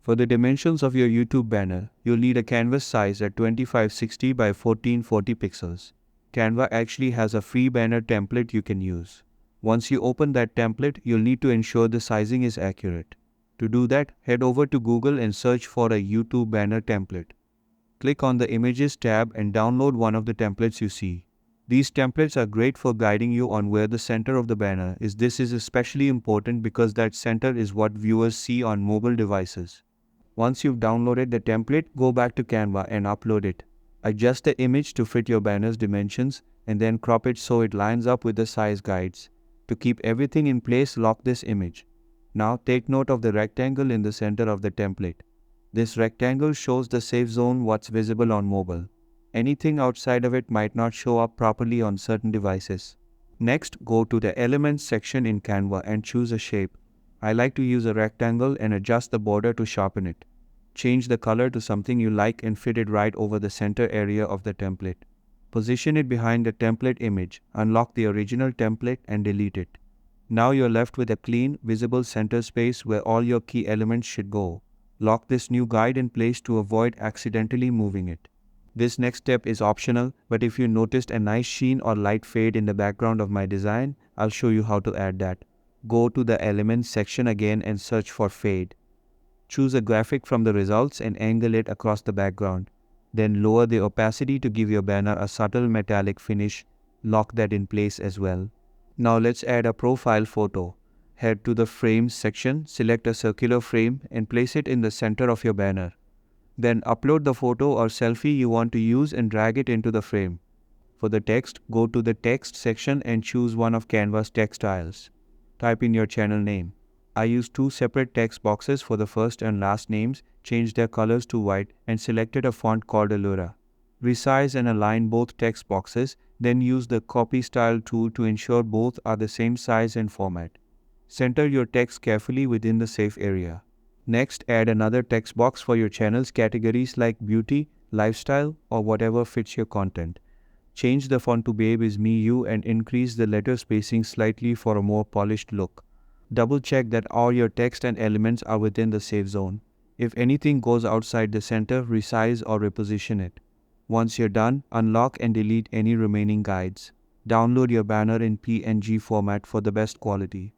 For the dimensions of your YouTube banner, you'll need a canvas size at 2560 by 1440 pixels. Canva actually has a free banner template you can use. Once you open that template, you'll need to ensure the sizing is accurate. To do that, head over to Google and search for a YouTube banner template. Click on the Images tab and download one of the templates you see. These templates are great for guiding you on where the center of the banner is. This is especially important because that center is what viewers see on mobile devices. Once you've downloaded the template, go back to Canva and upload it. Adjust the image to fit your banner's dimensions and then crop it so it lines up with the size guides. To keep everything in place, lock this image. Now take note of the rectangle in the center of the template. This rectangle shows the safe zone, what's visible on mobile. Anything outside of it might not show up properly on certain devices. Next, go to the Elements section in Canva and choose a shape. I like to use a rectangle and adjust the border to sharpen it. Change the color to something you like and fit it right over the center area of the template. Position it behind the template image, unlock the original template and delete it. Now you're left with a clean, visible center space where all your key elements should go. Lock this new guide in place to avoid accidentally moving it. This next step is optional, but if you noticed a nice sheen or light fade in the background of my design, I'll show you how to add that. Go to the Elements section again and search for Fade. Choose a graphic from the results and angle it across the background. Then lower the opacity to give your banner a subtle metallic finish. Lock that in place as well. Now let's add a profile photo. Head to the Frames section, select a circular frame and place it in the center of your banner. Then upload the photo or selfie you want to use and drag it into the frame. For the text, go to the Text section and choose one of Canva's text styles. Type in your channel name. I use two separate text boxes for the first and last names, changed their colors to white, and selected a font called Allura. Resize and align both text boxes, then use the Copy Style tool to ensure both are the same size and format. Center your text carefully within the safe area. Next, add another text box for your channel's categories like beauty, lifestyle, or whatever fits your content. Change the font to Babe is Me You and increase the letter spacing slightly for a more polished look. Double check that all your text and elements are within the safe zone. If anything goes outside the center, resize or reposition it. Once you're done, unlock and delete any remaining guides. Download your banner in PNG format for the best quality.